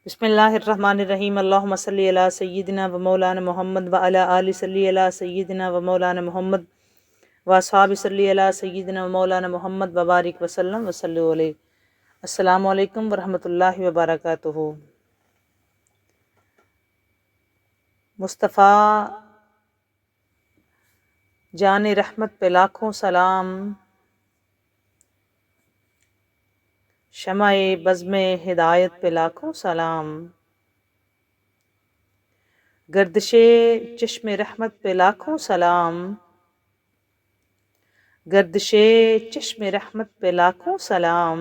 بسم اللہ الرحمن الرحیم اللہم صلی علی سیدنا و مولانا محمد و علی آل صلی علی سیدنا و مولانا محمد و اصحاب صلی علی سیدنا و مولانا محمد و بارک وسلم وصلی علیہ۔ السلام علیکم ورحمۃ اللہ وبرکاتہ۔ مصطفیٰ جان رحمت پہ لاکھوں سلام، شمع بزم ہدایت پہ لاکھوں سلام، گردش چشم رحمت پہ لاکھوں سلام، گردش چشم رحمت پہ لاکھوں سلام،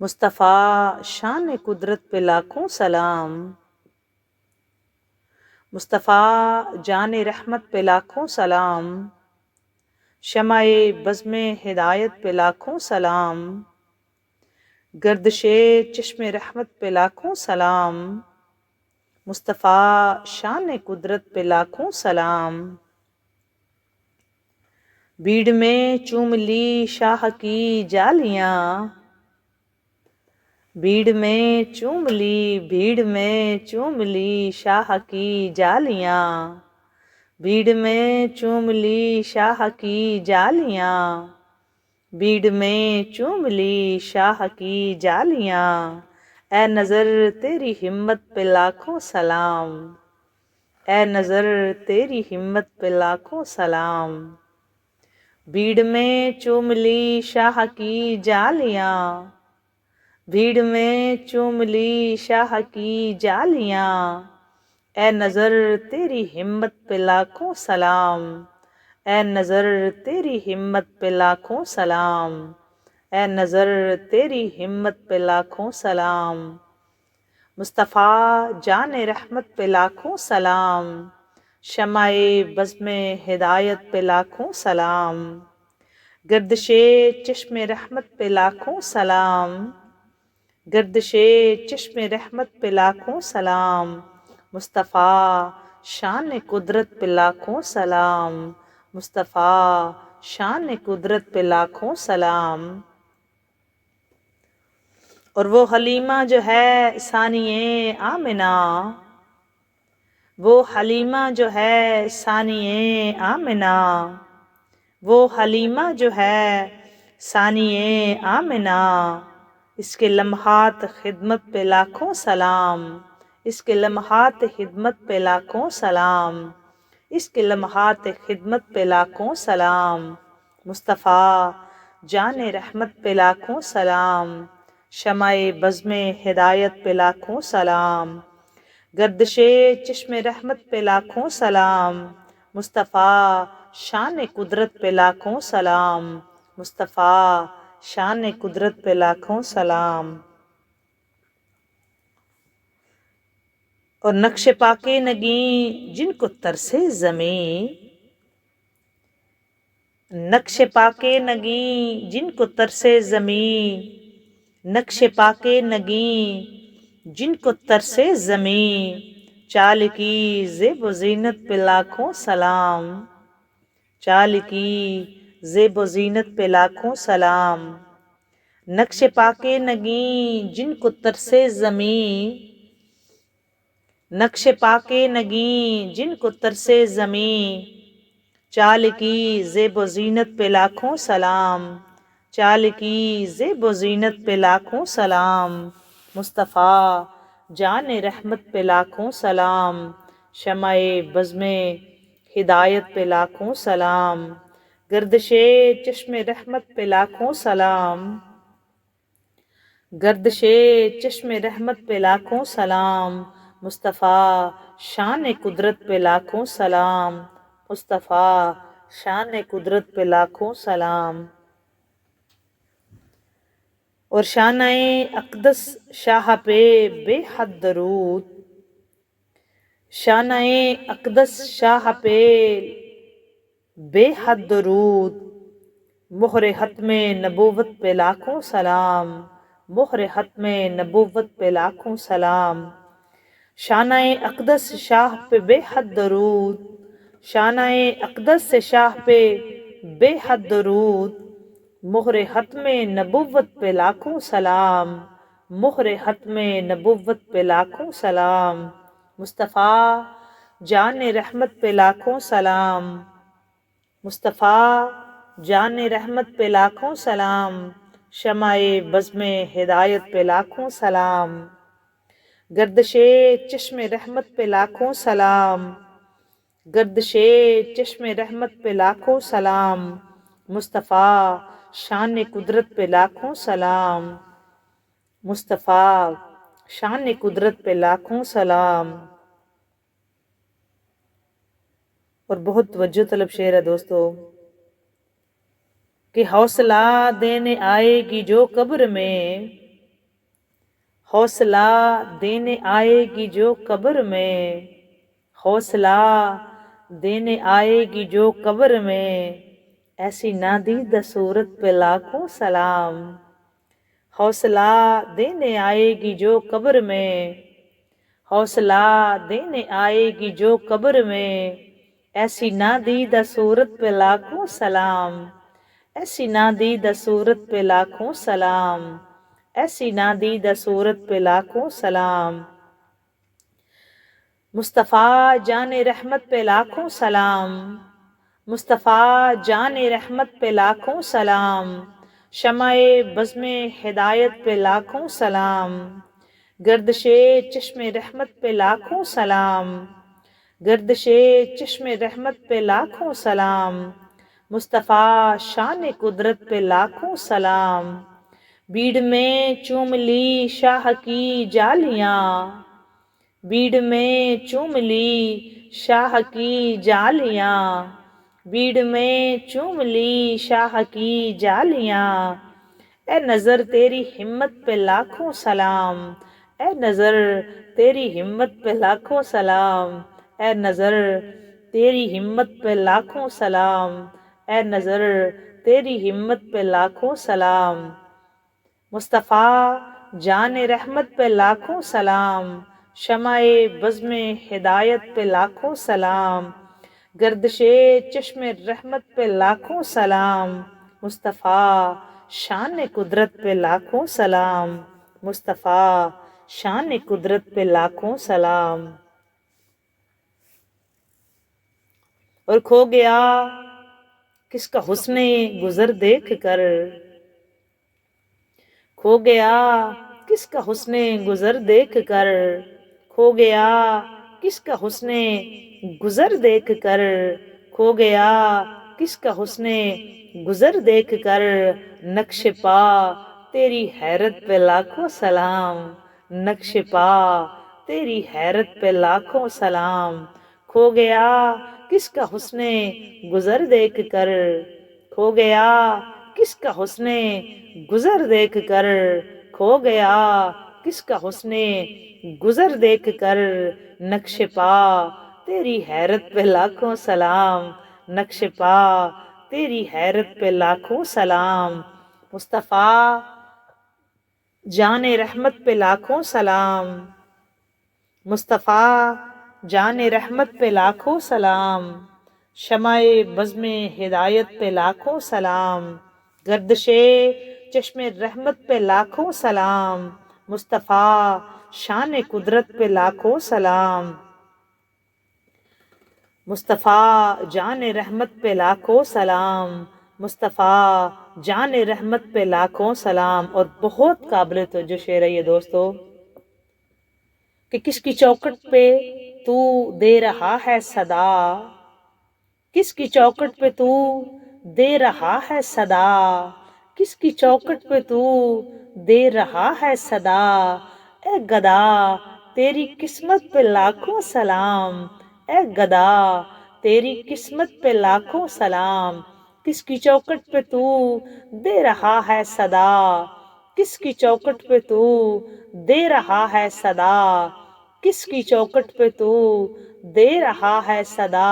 مصطفیٰ شان قدرت پہ لاکھوں سلام، مصطفیٰ جان رحمت پہ لاکھوں سلام، شمع بزم ہدایت پہ لاکھوں سلام، گردش چشم رحمت پہ لاکھوں سلام، مصطفیٰ شان قدرت پہ لاکھوں سلام۔ بھیڑ میں چوم لی شاہ کی جالیاں، بھیڑ میں چوم لی شاہ کی جالیاں، بھیڑ میں چوم لی شاہ کی جالیاں، بھیڑ میں چوم لی شاہ کی جالیاں، اے نظر تیری ہمت پہ لاکھوں سلام، اے نظر تیری ہمت پہ لاکھوں سلام۔ بھیڑ میں چوم لی شاہ کی جالیاں، بھیڑ میں چوم لی شاہ کی جالیاں، اے نظر تیری ہمت پہ لاکھوں سلام، اے نظر تیری ہمت پہ لاکھوں سلام، اے نظر تیری ہمت پہ لاکھوں سلام۔ مصطفیٰ جان رحمت پہ لاکھوں سلام، شمع بزم ہدایت پہ لاکھوں سلام، گردش چشم رحمت پہ لاکھوں سلام، گردش چشم رحمت پہ لاکھوں سلام، مصطفیٰ شان قدرت پہ لاکھوں سلام، مصطفیٰ شان قدرت پہ لاکھوں سلام۔ اور وہ حلیمہ جو ہے ثانیہ آمنہ، وہ حلیمہ جو ہے ثانیہ آمنہ، وہ حلیمہ جو ہے ثانیہ آمنہ، اس کے لمحات خدمت پہ لاکھوں سلام، اس کے لمحات خدمت پہ لاکھوں سلام، اس کے لمحات خدمت پہ لاکھوں سلام، مصطفیٰ جان رحمت پہ لاکھوں سلام، شمع بزم ہدایت پہ لاکھوں سلام، گردش چشم رحمت پہ لاکھوں سلام، مصطفیٰ شان قدرت پہ لاکھوں سلام، مصطفیٰ شان قدرت پہ لاکھوں سلام۔ اور نقش پاک نگیں جن کو ترسے زمیں، نقش پاک نگیں جن کو ترسے زمیں، نقش پاک نگیں جن کو ترسے زمیں، چال کی زیب و زینت پہ لاکھوں سلام، چال کی زیب و زینت پہ لاکھوں سلام، نقش پاک نگیں جن کو ترسے زمیں، نقش پاک نگیں جن کو ترسے زمیں، چال کی زیب و زینت پہ لاکھوں سلام، چال کی زیب و زینت پہ لاکھوں سلام، مصطفیٰ جان رحمت پہ لاکھوں سلام، شمع بزم ہدایت پہ لاکھوں سلام، گردش چشم رحمت پہ لاکھوں سلام، گردش چشم رحمت پہ لاکھوں سلام، مصطفیٰ شان قدرت پہ لاکھوں سلام، مصطفیٰ شان قدرت پہ لاکھوں سلام۔ اور شانہ اقدس شاہ پہ بے حد درود، شانہ اقدس شاہ پہ بے حد درود، مہر ختم نبوت پہ لاکھوں سلام، مہر ختم نبوت پہ لاکھوں سلام، شانہ اقدس شاہ پہ بے حد درود، شانہ اقدس شاہ پہ بے حد درود، مہر ختم نبوت پہ لاکھوں سلام، مہر ختم نبوت پہ لاکھوں سلام، مصطفیٰ جان رحمت پہ لاکھوں سلام، مصطفیٰ جان رحمت پہ لاکھوں سلام، شمع بزم ہدایت پہ لاکھوں سلام، گردش چشم رحمت پہ لاکھوں سلام، گردش چشم رحمت پہ لاکھوں سلام، مصطفیٰ شان قدرت پہ لاکھوں سلام، مصطفیٰ شان قدرت پہ لاکھوں سلام۔ اور بہت توجہ طلب شعر ہے دوستو کہ حوصلہ دینے آئے گی جو قبر میں، حوصلہ دینے آئے گی جو قبر میں، حوصلہ دینے آئے گی جو قبر میں، ایسی نادیدہ صورت پہ لاکھوں سلام، حوصلہ دینے آئے گی جو قبر میں، حوصلہ دینے آئے گی جو قبر میں، ایسی نادیدہ صورت پہ لاکھوں سلام، ایسی نادیدہ صورت پہ لاکھوں سلام، ایسی نادیدہ صورت پہ لاکھوں سلام، مصطفیٰ جان رحمت پہ لاکھوں سلام، مصطفیٰ جان رحمت پہ لاکھوں سلام، شمع بزم ہدایت پہ لاکھوں سلام، گردش چشم رحمت پہ لاکھوں سلام، گردش چشم رحمت پہ لاکھوں سلام، مصطفیٰ شان قدرت پہ لاکھوں سلام، بیڑ میں چوم لی شاہ کی جالیاں، بیڑ میں چوم لی شاہ کی جالیاں، بیڑ میں چوم لی شاہ کی جالیاں، اے نظر تیری ہمت پہ لاکھوں سلام، اے نظر تیری ہمت پہ لاکھوں سلام، اے نظر تیری ہمت پہ لاکھوں سلام، اے نظر تیری ہمت پہ لاکھوں سلام، مصطفیٰ جان رحمت پہ لاکھوں سلام، شمع بزم ہدایت پہ لاکھوں سلام، گردش چشم رحمت پہ لاکھوں سلام، مصطفیٰ شان قدرت پہ لاکھوں سلام، مصطفیٰ شان قدرت پہ لاکھوں سلام۔ اور کھو گیا کس کا حسن گزر دیکھ کر، کھو گیا کس کا حسن گزر دیکھ کر، کھو گیا کس کا حسن گزر دیکھ کر، کھو گیا کس کا حسن گزر دیکھ کر، نقش پا تیری حیرت پہ لاکھوں سلام، نقش پا تیری حیرت پہ لاکھوں سلام، کھو گیا کس کا حسن گزر دیکھ کر، کھو گیا کس کا حسن گزر دیکھ کر، کھو گیا کس کا حسن گزر دیکھ کر، نقش پا تیری حیرت پہ لاکھوں سلام، نقش پا تیری حیرت پہ لاکھوں سلام، مصطفیٰ جان رحمت پہ لاکھوں سلام، مصطفیٰ جان رحمت پہ لاکھوں سلام، شمع بزم ہدایت پہ لاکھوں سلام، گردش چشم رحمت پہ لاکھوں سلام، مصطفیٰ شان قدرت پہ لاکھوں سلام، مصطفیٰ جان رحمت پہ لاکھوں سلام، مصطفیٰ جان رحمت پہ لاکھوں سلام۔ اور بہت قابل توجہ شعر ہے یہ دوستو کہ کس کی چوکٹ پہ تو دے رہا ہے صدا، کس کی چوکٹ پہ تو دے رہا ہے صدا، کس کی چوکٹ پہ تو دے رہا ہے صدا، اے گدا تیری قسمت پہ لاکھوں سلام، اے گدا تیری قسمت پہ لاکھوں سلام، کس کی چوکٹ پہ تو دے رہا ہے صدا، کس کی چوکٹ پہ تو دے رہا ہے صدا، کس کی چوکٹ پہ تو دے رہا ہے صدا،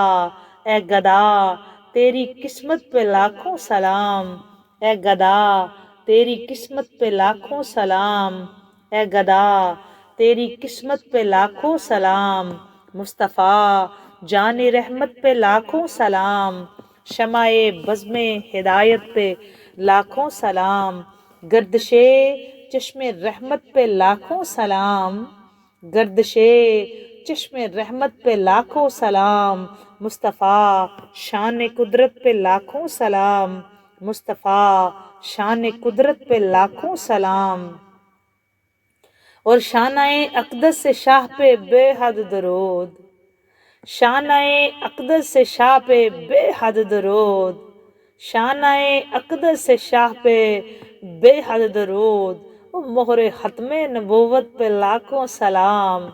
اے گدا تیری قسمت پہ لاکھوں سلام، اے گدا تیری قسمت پہ لاکھوں سلام، اے گدا تیری قسمت پہ لاکھوں سلام، مصطفیٰ جان رحمت پہ لاکھوں سلام، شمع بزم ہدایت پہ لاکھوں سلام، گردش چشم رحمت پہ لاکھوں سلام، گردش چشم رحمت پہ لاکھوں سلام، مصطفیٰ شان قدرت پہ لاکھوں سلام، مصطفیٰ شان قدرت پہ لاکھوں سلام، اور شانہ اقدس سے شاہ پہ بے حد درود، شانہ اقدس سے شاہ پہ بے حد درود، شانہ اقدس سے شاہ پہ بے حد درود، مہر ختم نبوت پہ لاکھوں سلام،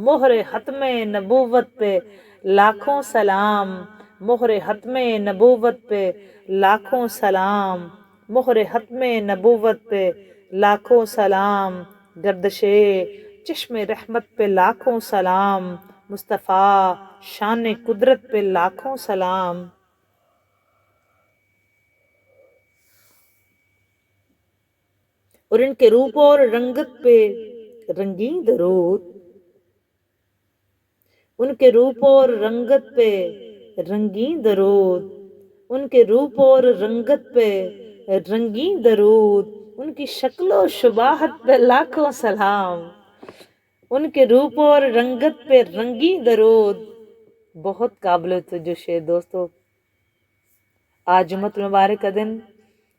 مہر ختم نبوت پہ لاکھوں سلام، مہر ختم نبوت پہ لاکھوں سلام، مہر ختم نبوت پہ لاکھوں سلام، گردش چشم رحمت پہ لاکھوں سلام، مصطفیٰ شان قدرت پہ لاکھوں سلام۔ اور ان کے روپ اور رنگت پہ رنگین درود، ان کے روپ اور رنگت پہ رنگین درود، ان کے روپ اور رنگت پہ رنگین درود، ان کی شکل و شباہت پہ لاکھوں سلام، ان کے روپ اور رنگت پہ رنگین درود۔ بہت قابل توجہ شعر دوستو، آج جمعۃ المبارک کا دن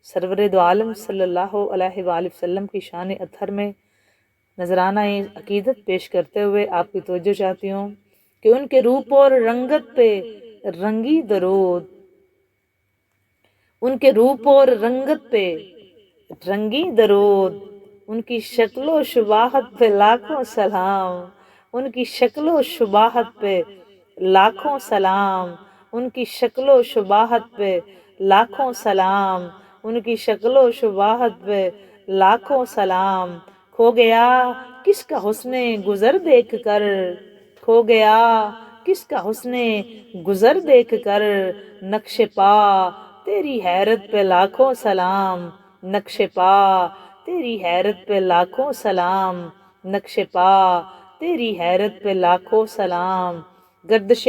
سرور دو عالم صلی اللہ علیہ وآلہ وسلم کی شان اطہر میں نذرانہ عقیدت پیش کرتے ہوئے آپ کی توجہ چاہتی ہوں کہ ان کے روپ اور رنگت پہ رنگی درود، ان کے روپ اور رنگت پہ رنگی درود، ان کی شکل و شباہت پہ لاکھوں سلام، ان کی شکل و شباہت پہ لاکھوں سلام، ان کی شکل و شباہت پہ لاکھوں سلام، ان کی شکل و شباہت پہ لاکھوں سلام۔ کھو گیا کس کا حسن گزر دیکھ کر، کھو گیا کس کا حسن گزر دیکھ کر، نقش پا تیری حیرت پہ لاکھوں سلام، نقش پا تیری حیرت پہ لاکھوں سلام، نقش پا تیری حیرت پہ لاکھوں سلام، گردش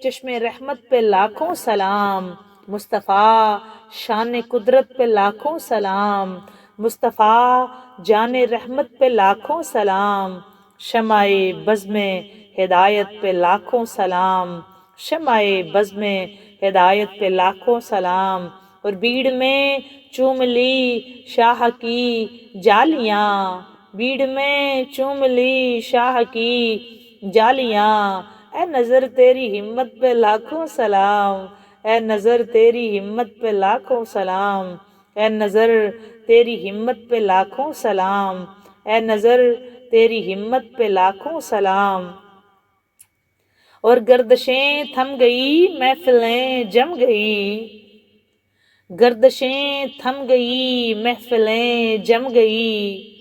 چشم رحمت پہ لاکھوں سلام، مصطفیٰ شان قدرت پہ لاکھوں سلام، مصطفیٰ جان رحمت پہ لاکھوں سلام، شمع بزم ہدایت پہ لاکھوں سلام، شمع بزم ہدایت پہ لاکھوں سلام، اور بھیڑ میں چوم لی شاہ کی جالیاں، بھیڑ میں چوم لی شاہ کی جالیاں، اے نظر تیری ہمت پہ لاکھوں سلام، اے نظر تیری ہمت پہ لاکھوں سلام، اے نظر تیری ہمت پہ لاکھوں سلام، اے نظر تیری ہمت پہ لاکھوں سلام، اور گردشیں تھم گئی محفلیں جم گئی، گردشیں تھم گئی محفلیں جم گئی،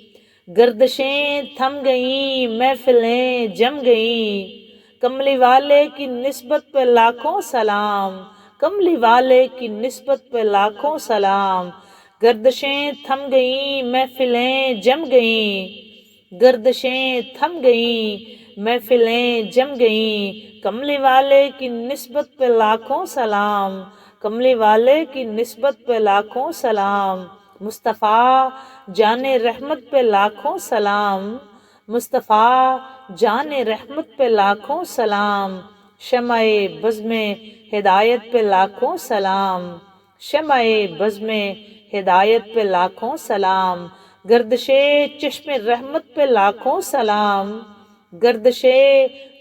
گردشیں تھم گئی محفلیں جم گئی، کملی والے کی نسبت پہ لاکھوں سلام، کملی والے کی نسبت پہ لاکھوں سلام، گردشیں تھم گئی محفلیں جم گئیں، گردشیں تھم گئیں محفلیں جم گئیں، کملی والے کی نسبت پہ لاکھوں سلام، کملی والے کی نسبت پہ لاکھوں سلام، مصطفیٰ جان رحمت پہ لاکھوں سلام، مصطفیٰ جان رحمت پہ لاکھوں سلام، شمع بزم ہدایت پہ لاکھوں سلام، شمع بزم ہدایت پہ لاکھوں سلام، گردش چشم رحمت پہ لاکھوں سلام، گردش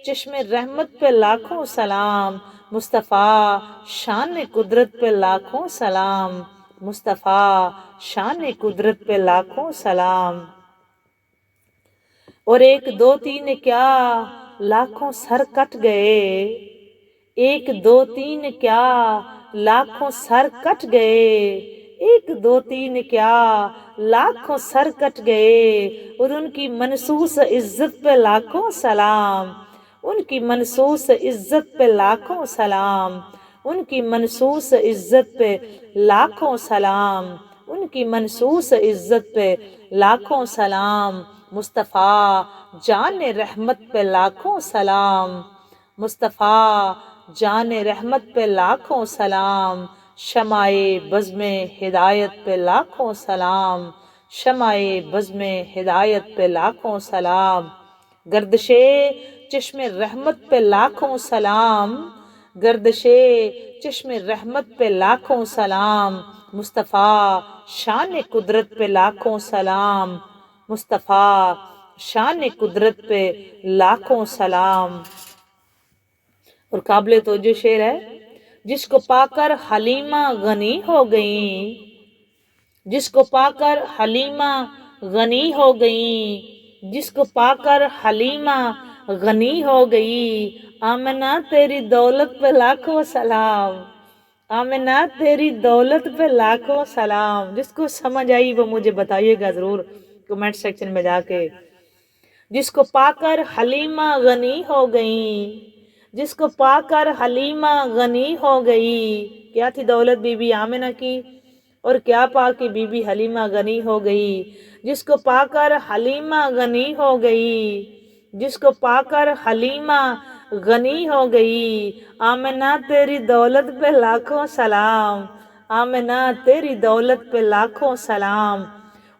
چشم رحمت پہ لاکھوں سلام، مصطفیٰ شان قدرت پہ لاکھوں سلام، مصطفیٰ شان قدرت پہ لاکھوں سلام، اور ایک دو تین کیا لاکھوں سر کٹ گئے، ایک دو تین کیا لاکھوں سر کٹ گئے، ایک دو تین کیا لاکھوں سر کٹ گئے، اور ان کی منسوس عزت پہ لاکھوں سلام، ان کی منسوس عزت پہ لاکھوں سلام، ان کی منسوس عزت پہ لاکھوں سلام، ان کی منسوس عزت پہ لاکھوں سلام، مصطفیٰ جان رحمت پہ لاکھوں سلام، مصطفیٰ جان رحمت پہ لاکھوں سلام، شمع بزم ہدایت پہ لاکھوں سلام، شمع بزم ہدایت پہ لاکھوں سلام، گردش چشم رحمت پہ لاکھوں سلام، گردش چشم رحمت پہ لاکھوں سلام، مصطفیٰ شان قدرت پہ لاکھوں سلام، مصطفیٰ شان قدرت پہ لاکھوں سلام۔ اور قابل توجہ شعر ہے، جس کو پا کر حلیمہ غنی ہو گئیں، جس کو پا کر حلیمہ غنی ہو گئیں، جس کو پا کر حلیمہ غنی ہو گئی، آمنہ تیری دولت پہ لاکھوں سلام، آمنہ تیری دولت پہ لاکھوں سلام۔ جس کو سمجھ آئی وہ مجھے بتائیے گا ضرور کمنٹ سیکشن میں جا کے۔ جس کو پا کر حلیمہ غنی ہو گئیں، جس کو پا کر حلیمہ غنی ہو گئی، کیا تھی دولت بی بی آمنہ کی، اور کیا پا کے بی بی حلیمہ غنی ہو گئی۔ جس کو پا کر حلیمہ غنی ہو گئی، جس کو پا کر حلیمہ غنی ہو گئی، آمنہ تیری دولت پہ لاکھوں سلام، آمنہ تیری دولت پہ لاکھوں سلام۔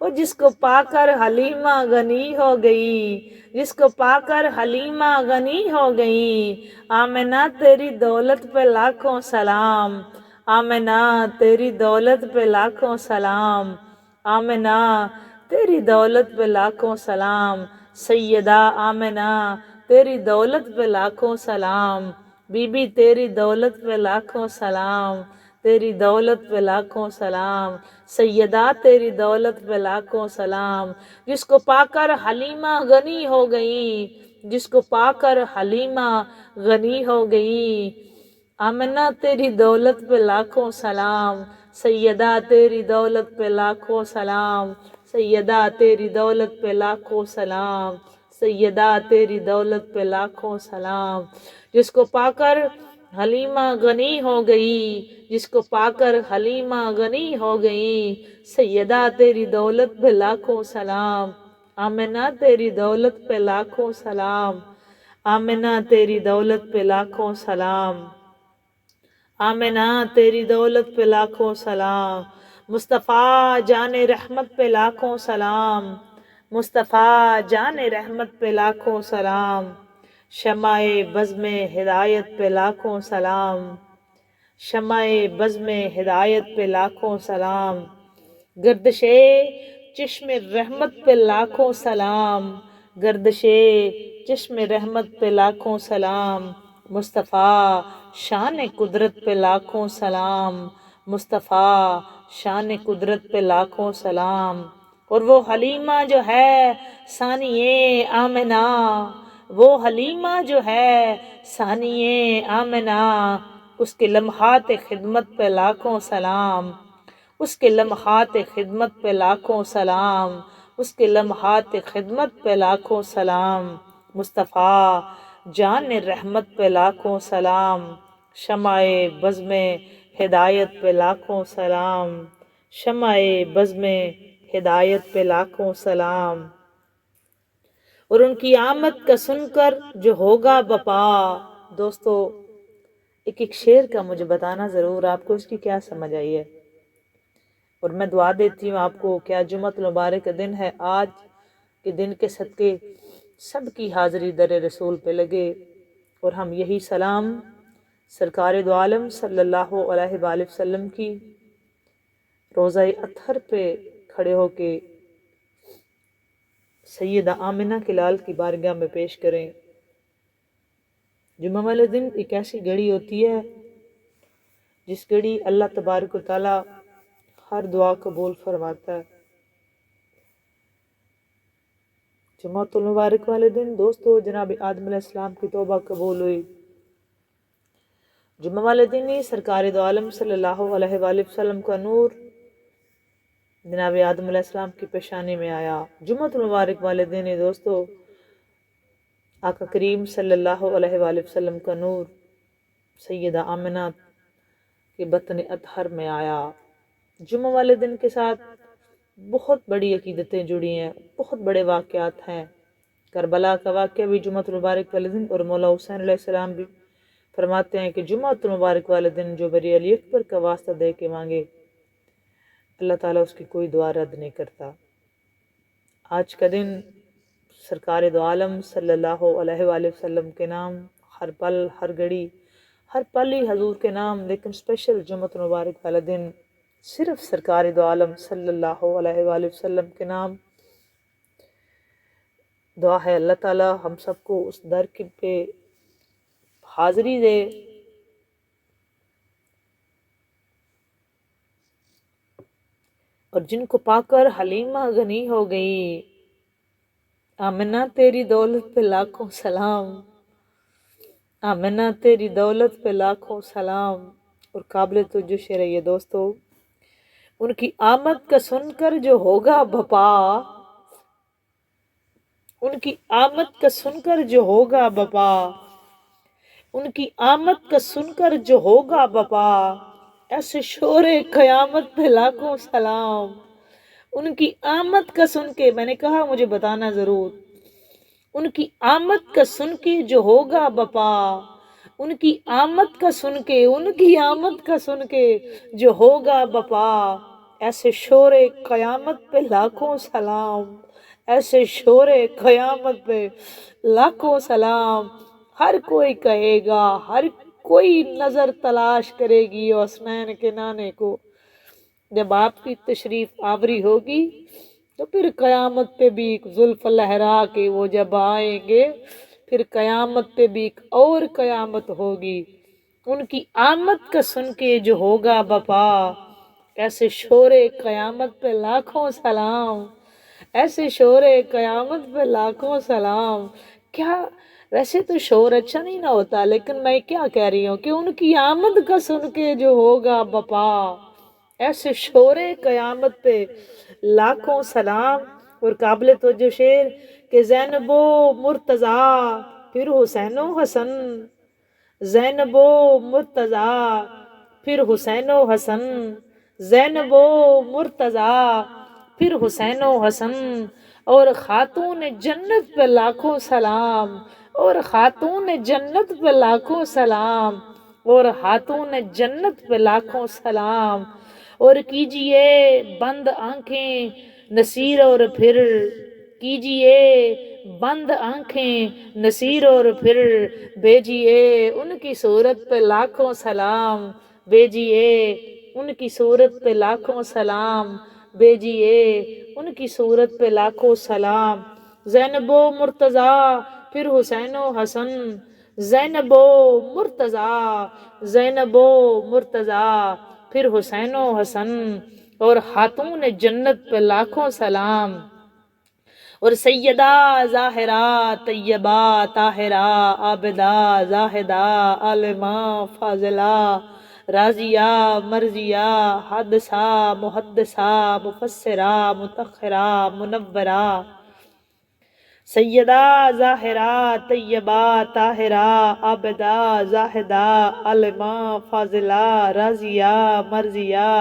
اور جس کو پا کر حلیمہ غنی ہو گئی، جس کو پا کر حلیمہ غنی ہو گئی، آمنہ تیری دولت پہ لاکھوں سلام، آمنہ تیری دولت پہ لاکھوں سلام، آمنہ تیری دولت پہ لاکھوں سلام، سیدہ آمنہ تیری دولت پہ لاکھوں سلام، بی بی تیری دولت پہ لاکھوں سلام، تیری دولت پہ لاکھوں سلام، سیدہ تیری دولت پہ لاکھوں سلام۔ جس کو پا کر حلیمہ غنی ہو گئی، جس کو پا کر حلیمہ غنی ہو گئی، آمنہ تیری دولت پہ لاکھوں سلام، سیدہ تیری دولت پہ لاکھوں سلام، سیدہ تیری دولت پہ لاکھوں سلام، سیدہ تیری دولت پہ لاکھوں سلام۔ جس کو پا کر حلیمہ غنی ہو گئی، جس کو پا کر حلیمہ غنی ہو گئی، سیدہ تیری دولت پہ لاکھوں سلام، آمنہ تیری دولت پہ لاکھوں سلام، آمنہ تیری دولت پہ لاکھوں سلام، آمنہ تیری دولت پہ لاکھوں سلام۔ مصطفیٰ جان رحمت پہ لاکھوں سلام، مصطفیٰ جان رحمت پہ لاکھوں سلام، شمع بزم ہدایت پہ لاکھوں سلام، شمع بزم ہدایت پہ لاکھوں سلام، گردش چشم رحمت پہ لاکھوں سلام، گردش چشم رحمت پہ لاکھوں سلام، مصطفیٰ شان قدرت پہ لاکھوں سلام، مصطفیٰ شان قدرت پہ لاکھوں سلام۔ اور وہ حلیمہ جو ہے ثانیہ آمنہ، وہ حلیمہ جو ہے ثانیہ آمنہ، اس کے لمحات خدمت پہ لاکھوں سلام، اس کے لمحات خدمت پہ لاکھوں سلام، اس کے لمحات خدمت پہ لاکھوں سلام، مصطفیٰ جان رحمت پہ لاکھوں سلام، شمع بزم ہدایت پہ لاکھوں سلام، شمع بزم ہدایت پہ لاکھوں سلام۔ اور ان کی آمد کا سن کر جو ہوگا بپا، دوستو ایک ایک شعر کا مجھے بتانا ضرور آپ کو اس کی کیا سمجھ آئی ہے۔ اور میں دعا دیتی ہوں آپ کو کیا جمعۃ المبارک کا دن ہے، آج کے دن کے صدقے سب کی حاضری در رسول پہ لگے، اور ہم یہی سلام سرکار دو عالم صلی اللہ علیہ وآلہ وسلم کی روضہ اطہر پہ کھڑے ہو کے سیدہ آمنہ کے لال کی بارگاہ میں پیش کریں۔ جمعہ والے دن ایک ایسی گھڑی ہوتی ہے جس گھڑی اللہ تبارک و تعالی ہر دعا قبول فرماتا ہے۔ جمعہ المبارک والے دن دوستو جناب آدم علیہ السلام کی توبہ قبول ہوئی۔ جمعہ والے دن ہی سرکار دو عالم صلی اللہ علیہ وآلہ وسلم کا نور جناب آدم علیہ السلام کی پیشانی میں آیا۔ جمعہ المبارک والے دن ہی دوستو آقا کریم صلی اللہ علیہ وآلہ وسلم کا نور سیدہ آمنہ کے بطن اطہر میں آیا۔ جمعہ والے دن کے ساتھ بہت بڑی عقیدتیں جڑی ہیں، بہت بڑے واقعات ہیں۔ کربلا کا واقعہ بھی جمعہ المبارک والے دن، اور مولا حسین علیہ السلام بھی فرماتے ہیں کہ جمعہ المبارک والے دن جو بری علی اکبر کا واسطہ دے کے مانگے اللہ تعالیٰ اس کی کوئی دعا رد نہیں کرتا۔ آج کا دن سرکار دو عالم صلی اللہ علیہ وآلہ وسلم کے نام، ہر پل ہر گھڑی ہر پل ہی حضور کے نام، لیکن اسپیشل جمعۃ مبارک والا دن صرف سرکار دو عالم صلی اللہ علیہ وآلہ وسلم کے نام۔ دعا ہے اللہ تعالیٰ ہم سب کو اس در کی پہ حاضری دے، اور جن کو پا کر حلیمہ غنی ہو گئی، آمنہ تیری دولت پہ لاکھوں سلام، آمنہ تیری دولت پہ لاکھوں سلام۔ اور قابل توجہ شعر ہے یہ دوستو، ان کی آمد کا سن کر جو ہوگا بپا، ان کی آمد کا سن کر جو ہوگا بپا، ان کی آمد کا سن کر جو ہوگا بپا، ایسے شور قیامت پہ لاکھوں سلام۔ ان کی آمد کا سن کے، میں نے کہا مجھے بتانا ضرور، ان کی آمد کا سن کے جو ہوگا بپا، ان کی آمد کا سن کے، ان کی آمد کا سن کے جو ہوگا بپا، ایسے شور قیامت پہ لاکھوں سلام، ایسے شور قیامت پہ لاکھوں سلام۔ ہر کوئی کہے گا، ہر کوئی نظر تلاش کرے گی حسنین کے نانے کو، جب آپ کی تشریف آوری ہوگی تو پھر قیامت پہ بھی ایک زلف لہرا کے وہ جب آئیں گے، پھر قیامت پہ بھی ایک اور قیامت ہوگی۔ ان کی آمد کا سن کے جو ہوگا بپا، ایسے شور قیامت پہ لاکھوں سلام، ایسے شور قیامت پہ لاکھوں سلام۔ کیا ویسے تو شور اچھا نہیں نہ ہوتا، لیکن میں کیا کہہ رہی ہوں کہ ان کی آمد کا سن کے جو ہوگا بپا، ایسے شور قیامت پہ لاکھوں سلام۔ اور قابل توجہ شعر کہ زینب و مرتضیٰ پھر حسین و حسن، زینب و مرتضیٰ پھر حسین و حسن، زینب و مرتضیٰ پھر حسین و حسن، اور خاتون جنت پہ لاکھوں سلام، اور خاتون جنت پہ لاکھوں سلام، اور خاتون جنت پہ لاکھوں سلام۔ اور کیجئے بند آنکھیں نصیر اور پھر، کیجئے بند آنکھیں نصیر اور پھر بھیجئے ان کی صورت پہ لاکھوں سلام، بھیجئے ان کی صورت پہ لاکھوں سلام، بھیجئے ان کی صورت پہ لاکھوں سلام۔ زینب و مرتضیٰ پھر حسین و حسن، زینب و مرتضیٰ، زینب و مرتضیٰ پھر حسین و حسن، اور خاتون جنت پہ لاکھوں سلام۔ اور سیدہ ظاہرہ طیبہ طاہرہ عابدہ زاہدہ عالمہ فاضلہ راضیہ مرضیہ حادثہ محدثہ مفسرہ متخرہ منورہ، سیدہ ظاہرہ طیبہ طاہرہ عابدہ زاہدہ عالمہ فاضلہ راضیہ مرضیہ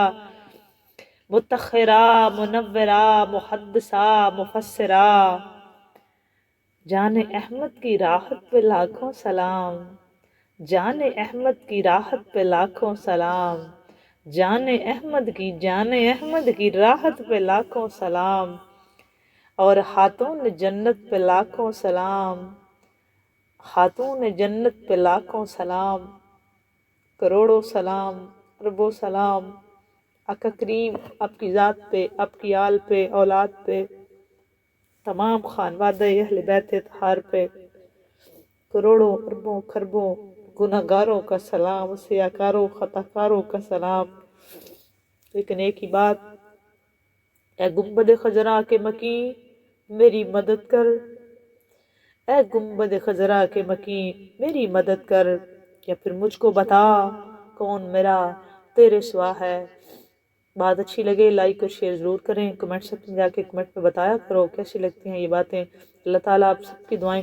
متخرہ منورہ محدثہ مفسرہ۔ جان احمد کی راحت پہ لاکھوں سلام، جان احمد کی راحت پہ لاکھوں سلام، جان احمد کی، جان احمد کی راحت پہ لاکھوں سلام، اور خاتون جنت پہ لاکھوں سلام، خاتون جنت پہ لاکھوں سلام۔ کروڑوں سلام، اربوں سلام آقا کریم آپ کی ذات پہ، آپ کی آل پہ، اولاد پہ، تمام خانوادہ اہل بیت اطہار پہ، کروڑوں اربوں خربوں گناہ گاروں کا سلام، سیاکاروں خطا کاروں کا سلام۔ لیکن ایک ہی بات، اے گنبد خضرا کے مکین میری مدد کر، اے گنبد خضرا کے مکین میری مدد کر، یا پھر مجھ کو بتا کون میرا تیرے سوا ہے۔ بات اچھی لگے لائک اور شیئر ضرور کریں، کمنٹ سیکشن میں جا کے کمنٹ میں بتایا کرو کیسی لگتی ہیں یہ باتیں۔ اللہ تعالیٰ آپ سب کی دعائیں